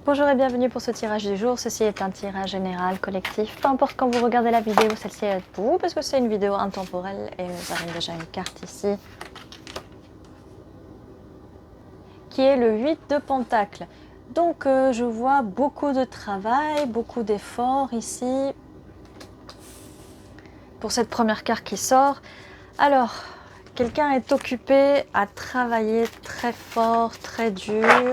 Bonjour et bienvenue pour ce tirage du jour. Ceci est un tirage général collectif. Peu importe quand vous regardez la vidéo, celle-ci est pour vous parce que c'est une vidéo intemporelle et nous avons déjà une carte ici qui est le 8 de Pentacle. Donc je vois beaucoup de travail, beaucoup d'efforts ici pour cette première carte qui sort. Alors, quelqu'un est occupé à travailler très fort, très dur.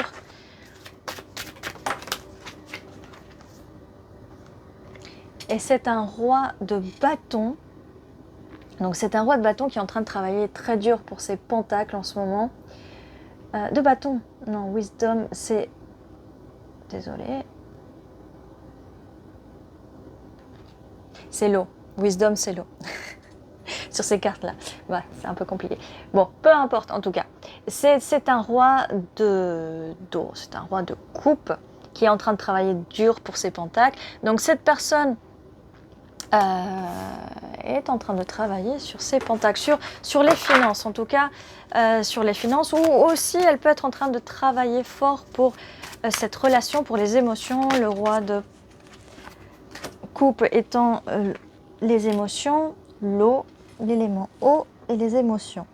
Et c'est un roi de bâton. Donc c'est un roi de bâton qui est en train de travailler très dur pour ses pentacles en ce moment. De bâton, non, wisdom, c'est... Désolée. C'est l'eau. Wisdom, c'est l'eau. Sur ces cartes-là. Ouais, c'est un peu compliqué. Bon, peu importe, en tout cas. C'est un roi d'eau, c'est un roi de coupe qui est en train de travailler dur pour ses pentacles. Donc cette personne est en train de travailler sur ses pentacles, sur les finances en tout cas, sur les finances, ou aussi elle peut être en train de travailler fort pour cette relation, pour les émotions, le roi de coupe étant les émotions, l'eau, l'élément eau et les émotions.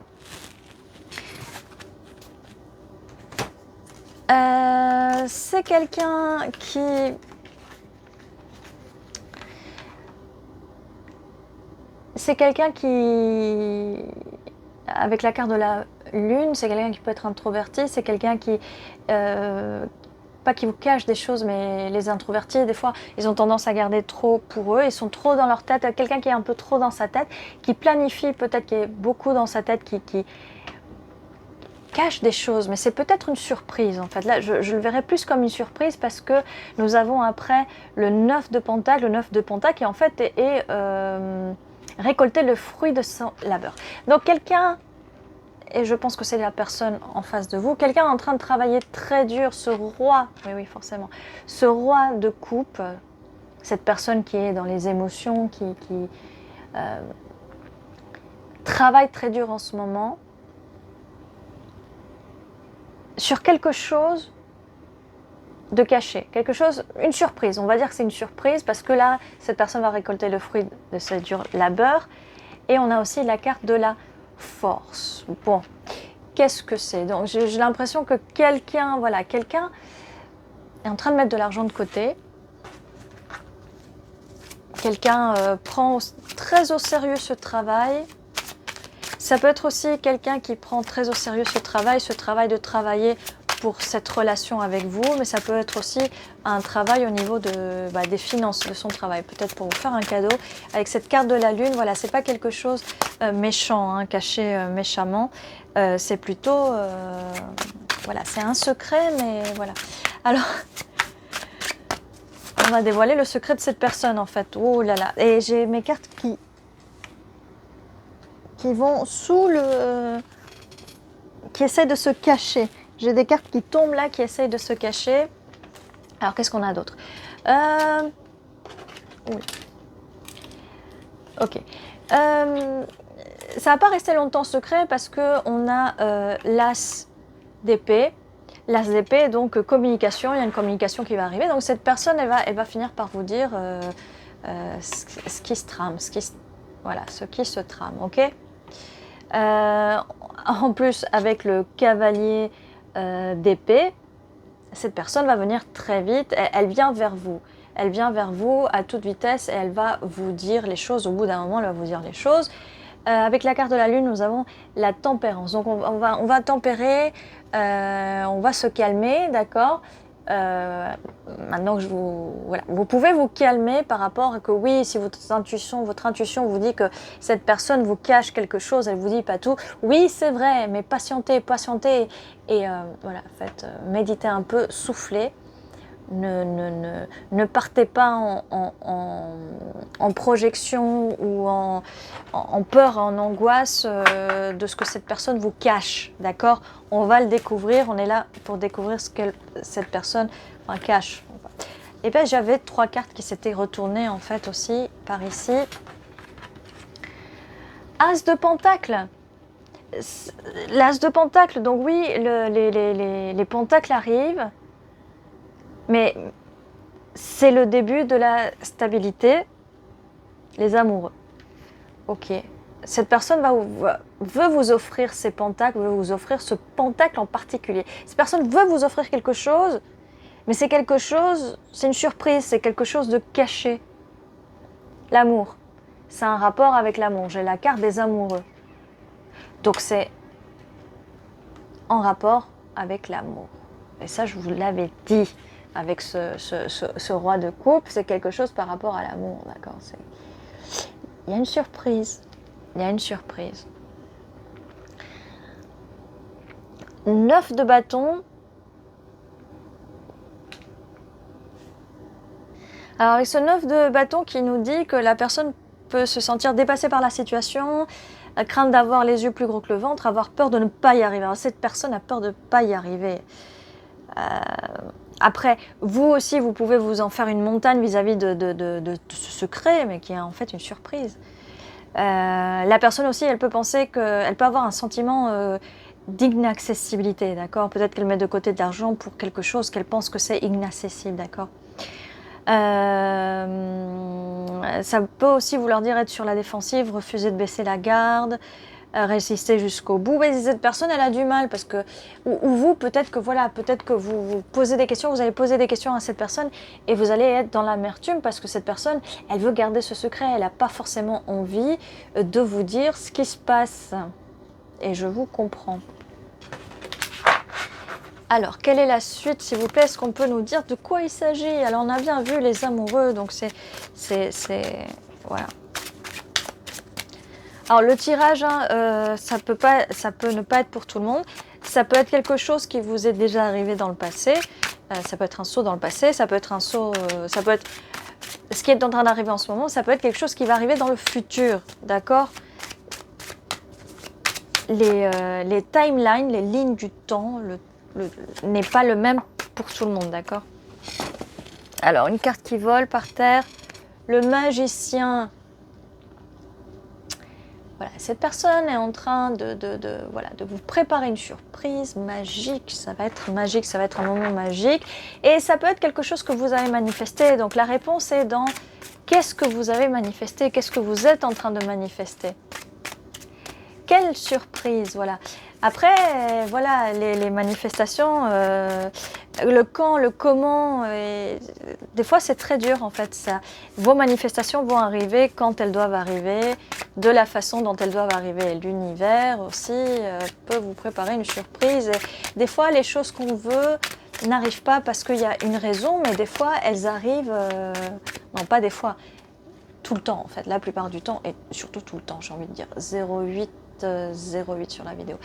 C'est quelqu'un qui... C'est quelqu'un qui, avec la carte de la lune, c'est quelqu'un qui peut être introverti, c'est quelqu'un qui, pas qui vous cache des choses, mais les introvertis, des fois, ils ont tendance à garder trop pour eux, ils sont trop dans leur tête, quelqu'un qui est un peu trop dans sa tête, qui planifie peut-être, qui est beaucoup dans sa tête, qui cache des choses, mais c'est peut-être une surprise en fait. Là, je le verrais plus comme une surprise parce que nous avons après le 9 de Pentacle, qui en fait est récolter le fruit de son labeur. Donc quelqu'un, et je pense que c'est la personne en face de vous, quelqu'un en train de travailler très dur, ce roi, oui forcément, ce roi de coupe, cette personne qui est dans les émotions, qui travaille très dur en ce moment, sur quelque chose de caché, quelque chose, une surprise, on va dire que c'est une surprise parce que là, cette personne va récolter le fruit de ce dur labeur. Et on a aussi la carte de la force. Bon, qu'est-ce que c'est? Donc j'ai l'impression que quelqu'un, voilà, quelqu'un est en train de mettre de l'argent de côté. Quelqu'un prend très au sérieux ce travail. Ça peut être aussi quelqu'un qui prend très au sérieux ce travail de travailler pour cette relation avec vous, mais ça peut être aussi un travail au niveau de, des finances de son travail, peut-être pour vous faire un cadeau. Avec cette carte de la lune, voilà, c'est pas quelque chose méchant, hein, caché méchamment, c'est plutôt, voilà, c'est un secret, mais voilà. Alors, on va dévoiler le secret de cette personne en fait. Oh là là, et j'ai mes cartes qui vont sous le... qui essaient de se cacher. J'ai des cartes qui tombent là, qui essayent de se cacher. Alors, qu'est-ce qu'on a d'autre? Oui. Ok. Ça va pas rester longtemps secret parce qu'on a l'as d'épée. L'as d'épée, donc communication, il y a une communication qui va arriver. Donc cette personne, elle va finir par vous dire ce qui se trame, voilà, ce qui se trame, ok. En plus, avec le cavalier d'épée, cette personne va venir très vite, elle vient vers vous. Elle vient vers vous à toute vitesse et elle va vous dire les choses. Au bout d'un moment, elle va vous dire les choses. Avec la carte de la lune, nous avons la tempérance. Donc on va tempérer, on va se calmer, d'accord. Maintenant que voilà, vous pouvez vous calmer par rapport à que oui, si votre intuition vous dit que cette personne vous cache quelque chose, elle vous dit pas tout. Oui, c'est vrai, mais patientez et voilà, méditez un peu, soufflez. Ne partez pas en projection ou en peur, en angoisse de ce que cette personne vous cache, d'accord? On va le découvrir, on est là pour découvrir ce que cette personne cache. Et bien j'avais 3 cartes qui s'étaient retournées en fait aussi par ici. As de Pentacle. L'As de Pentacle, donc oui, les pentacles arrivent. Mais c'est le début de la stabilité, les amoureux. Ok. Cette personne veut vous offrir ces pentacles, veut vous offrir ce pentacle en particulier. Cette personne veut vous offrir quelque chose, mais c'est quelque chose, c'est une surprise, c'est quelque chose de caché. L'amour, c'est un rapport avec l'amour. J'ai la carte des amoureux. Donc c'est en rapport avec l'amour. Et ça, je vous l'avais dit, avec ce roi de coupe, c'est quelque chose par rapport à l'amour, d'accord. Il y a une surprise. Il y a une surprise. 9 de bâton. Alors avec ce 9 de bâton qui nous dit que la personne peut se sentir dépassée par la situation, craindre d'avoir les yeux plus gros que le ventre, avoir peur de ne pas y arriver. Alors cette personne a peur de ne pas y arriver. Après, vous aussi, vous pouvez vous en faire une montagne vis-à-vis de ce secret, mais qui est en fait une surprise. La personne aussi, elle peut penser qu'elle peut avoir un sentiment d'inaccessibilité, d'accord. Peut-être qu'elle met de côté de l'argent pour quelque chose qu'elle pense que c'est inaccessible, d'accord. Ça peut aussi vouloir dire être sur la défensive, refuser de baisser la garde, résister jusqu'au bout. Mais cette personne, elle a du mal parce que, ou vous, peut-être que voilà, peut-être que vous posez des questions, vous allez poser des questions à cette personne et vous allez être dans l'amertume parce que cette personne, elle veut garder ce secret, elle n'a pas forcément envie de vous dire ce qui se passe. Et je vous comprends. Alors, quelle est la suite, s'il vous plaît? Est-ce qu'on peut nous dire de quoi il s'agit? Alors, on a bien vu les amoureux, donc c'est voilà. Alors, le tirage, hein, ça peut ne pas être pour tout le monde. Ça peut être quelque chose qui vous est déjà arrivé dans le passé. Ça peut être un saut dans le passé, ça peut être un saut... ça peut être ce qui est en train d'arriver en ce moment, ça peut être quelque chose qui va arriver dans le futur, d'accord? Les timelines, les lignes du temps, n'est pas le même pour tout le monde, d'accord? Alors, une carte qui vole par terre, le magicien. Voilà, cette personne est en train de vous préparer une surprise magique. Ça va être magique, ça va être un moment magique. Et ça peut être quelque chose que vous avez manifesté. Donc, la réponse est dans qu'est-ce que vous avez manifesté? Qu'est-ce que vous êtes en train de manifester? Quelle surprise, voilà. Après, voilà, les manifestations, le quand, le comment, des fois c'est très dur en fait. Vos manifestations vont arriver quand elles doivent arriver, de la façon dont elles doivent arriver. L'univers aussi peut vous préparer une surprise. Et des fois, les choses qu'on veut n'arrivent pas parce qu'il y a une raison, mais des fois, elles arrivent, non pas des fois, tout le temps en fait, la plupart du temps, et surtout tout le temps, j'ai envie de dire, 08 sur la vidéo.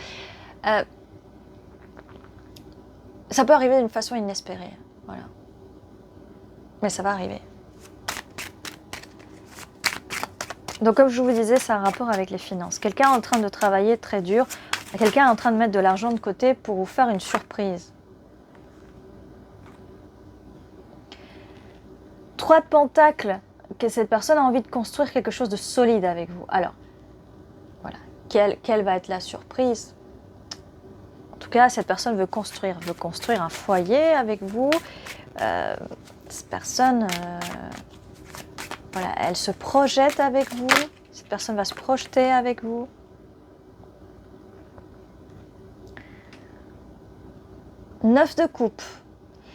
Ça peut arriver d'une façon inespérée, voilà. Mais ça va arriver. Donc comme je vous disais, c'est un rapport avec les finances. Quelqu'un est en train de travailler très dur, quelqu'un est en train de mettre de l'argent de côté pour vous faire une surprise. 3 de pentacles, que cette personne a envie de construire quelque chose de solide avec vous. Alors, voilà. Quelle va être la surprise? En tout cas, cette personne veut construire un foyer avec vous. Cette personne, voilà, elle se projette avec vous. Cette personne va se projeter avec vous. Neuf de coupe.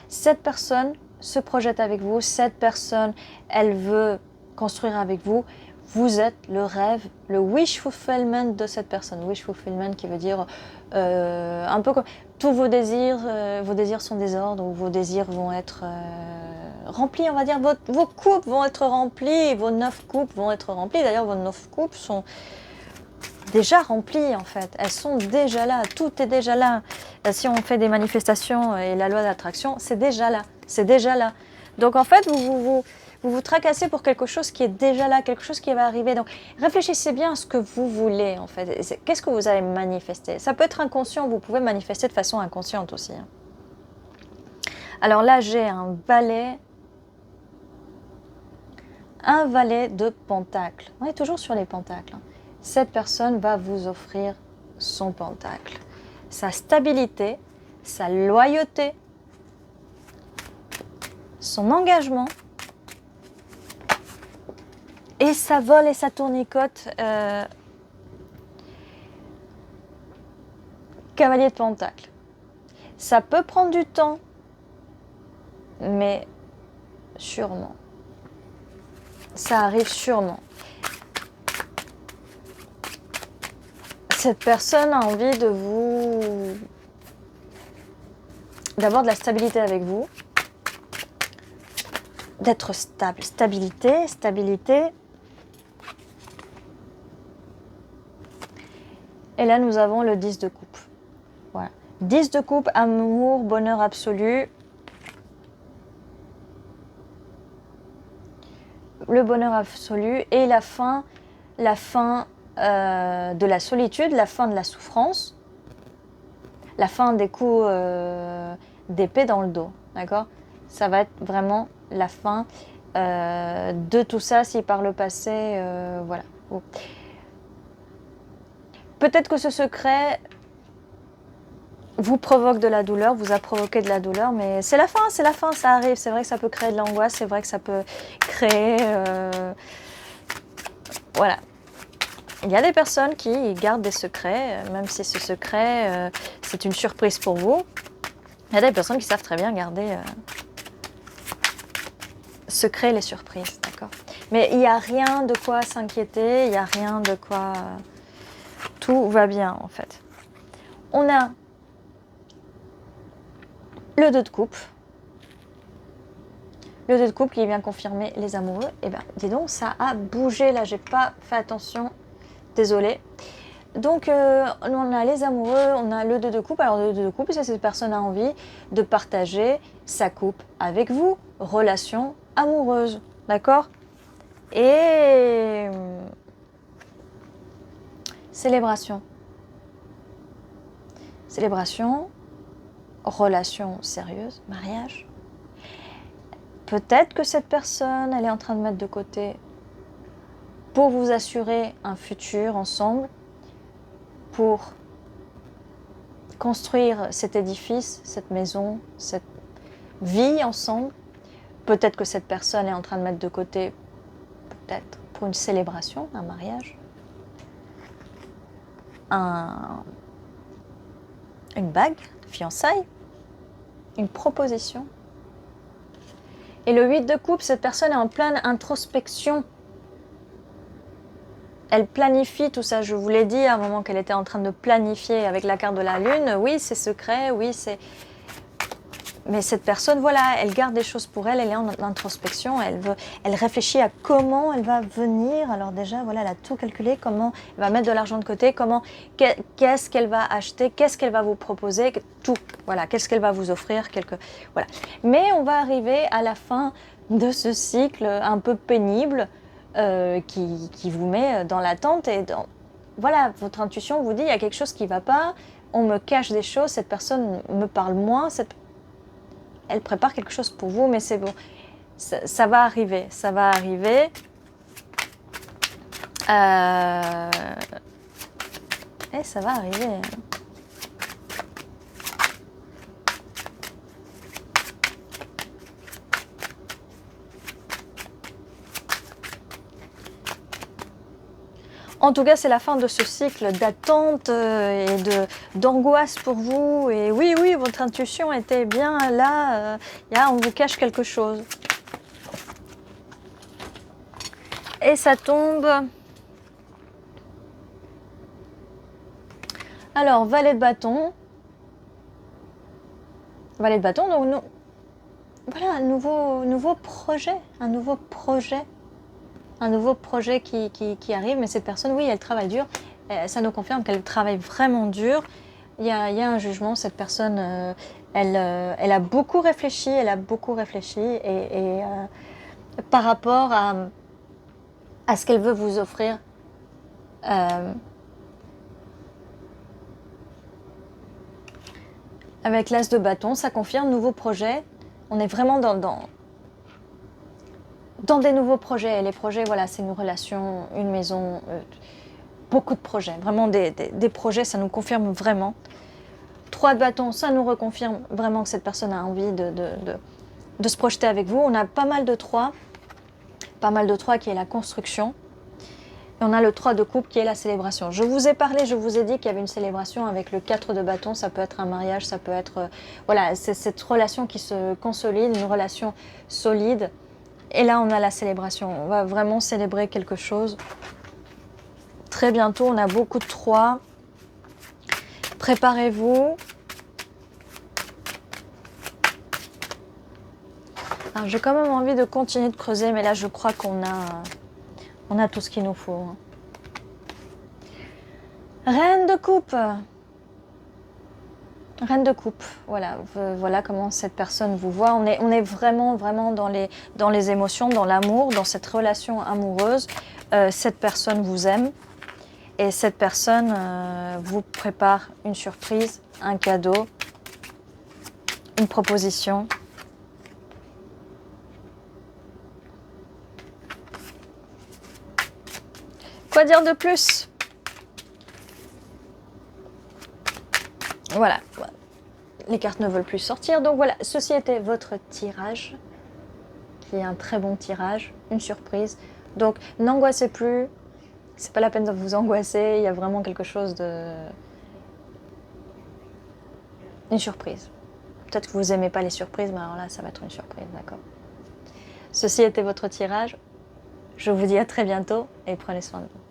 Cette personne se projette avec vous. Cette personne, elle veut construire avec vous. Vous êtes le rêve, le wish fulfillment de cette personne. Wish fulfillment qui veut dire un peu comme tous vos désirs sont des ordres, ou vos désirs vont être remplis, on va dire. Vos coupes vont être remplies, vos 9 coupes vont être remplies. D'ailleurs, vos 9 coupes sont déjà remplies en fait. Elles sont déjà là, tout est déjà là. Si on fait des manifestations et la loi d'attraction, c'est déjà là, c'est déjà là. Donc en fait, vous vous tracassez pour quelque chose qui est déjà là, quelque chose qui va arriver. Donc, réfléchissez bien à ce que vous voulez, en fait. Qu'est-ce que vous allez manifester? Ça peut être inconscient, vous pouvez manifester de façon inconsciente aussi. Hein. Alors là, j'ai un valet de pentacle. On est toujours sur les pentacles. Hein. Cette personne va vous offrir son pentacle. Sa stabilité, sa loyauté, son engagement. Et ça vole et ça tournicote. Cavalier de Pentacle. Ça peut prendre du temps, mais sûrement. Ça arrive sûrement. Cette personne a envie de vous... d'avoir de la stabilité avec vous. D'être stable. Stabilité, stabilité. Et là, nous avons le 10 de coupe. Voilà. 10 de coupe, amour, bonheur absolu. Le bonheur absolu et la fin de la solitude, la fin de la souffrance, la fin des coups d'épée dans le dos, d'accord? Ça va être vraiment la fin de tout ça si par le passé, voilà. Bon. Peut-être que ce secret vous provoque de la douleur, vous a provoqué de la douleur, mais c'est la fin, ça arrive. C'est vrai que ça peut créer de l'angoisse, c'est vrai que ça peut créer... voilà. Il y a des personnes qui gardent des secrets, même si ce secret, c'est une surprise pour vous. Il y a des personnes qui savent très bien garder secret les surprises, d'accord? Mais il n'y a rien de quoi s'inquiéter, il n'y a rien de quoi... Tout va bien, en fait. On a le 2 de coupe. Le 2 de coupe qui vient confirmer les amoureux. Et bien, dis donc, ça a bougé là, j'ai pas fait attention. Désolée. Donc, on a les amoureux, on a le 2 de coupe. Alors, le 2 de coupe, c'est cette personne a envie de partager sa coupe avec vous. Relation amoureuse, d'accord? Et... célébration. Célébration, relation sérieuse, mariage. Peut-être que cette personne, elle est en train de mettre de côté pour vous assurer un futur ensemble, pour construire cet édifice, cette maison, cette vie ensemble. Peut-être que cette personne est en train de mettre de côté, peut-être pour une célébration, un mariage, une bague de fiançailles, une proposition. Et le 8 de coupe, cette personne est en pleine introspection. Elle planifie tout ça. Je vous l'ai dit à un moment qu'elle était en train de planifier avec la carte de la lune. Oui, c'est secret, oui, c'est... Mais cette personne, voilà, elle garde des choses pour elle, elle est en introspection, elle réfléchit à comment elle va venir. Alors déjà, voilà, elle a tout calculé, comment elle va mettre de l'argent de côté, qu'est-ce qu'elle va acheter, qu'est-ce qu'elle va vous proposer, tout, voilà, qu'est-ce qu'elle va vous offrir, voilà. Mais on va arriver à la fin de ce cycle un peu pénible qui vous met dans l'attente et voilà, votre intuition vous dit il y a quelque chose qui ne va pas, on me cache des choses, cette personne me parle moins, elle prépare quelque chose pour vous, mais c'est bon. Ça va arriver, ça va arriver. Et ça va arriver. En tout cas, c'est la fin de ce cycle d'attente et d'angoisse pour vous. Et oui, votre intuition était bien là. On vous cache quelque chose. Et ça tombe. Alors, valet de bâton. Valet de bâton, donc nous... voilà, un nouveau projet. Un nouveau projet qui arrive, mais cette personne, oui, elle travaille dur. Ça nous confirme qu'elle travaille vraiment dur. Il y a un jugement. Cette personne, elle a beaucoup réfléchi. Et par rapport à ce qu'elle veut vous offrir. Avec l'as de bâton, ça confirme nouveau projet. On est vraiment dans des nouveaux projets. Et les projets, voilà, c'est une relation, une maison, beaucoup de projets. Vraiment des projets, ça nous confirme vraiment. 3 de bâton, ça nous reconfirme vraiment que cette personne a envie de se projeter avec vous. On a pas mal de 3. Pas mal de 3 qui est la construction. Et on a le 3 de coupe qui est la célébration. Je vous ai parlé, je vous ai dit qu'il y avait une célébration avec le 4 de bâton. Ça peut être un mariage, ça peut être... voilà, c'est cette relation qui se consolide, une relation solide. Et là, on a la célébration. On va vraiment célébrer quelque chose. Très bientôt, on a beaucoup de 3. Préparez-vous. Alors, j'ai quand même envie de continuer de creuser, mais là, je crois qu'on a tout ce qu'il nous faut. Reine de coupe. Reine de coupe, voilà, voilà comment cette personne vous voit. On est vraiment, vraiment dans les émotions, dans l'amour, dans cette relation amoureuse. Cette personne vous aime et cette personne vous prépare une surprise, un cadeau, une proposition. Quoi dire de plus? Voilà, les cartes ne veulent plus sortir. Donc voilà, ceci était votre tirage, qui est un très bon tirage, une surprise. Donc n'angoissez plus, c'est pas la peine de vous angoisser, il y a vraiment quelque chose de... Une surprise. Peut-être que vous aimez pas les surprises, mais alors là, ça va être une surprise, d'accord? Ceci était votre tirage. Je vous dis à très bientôt et prenez soin de vous.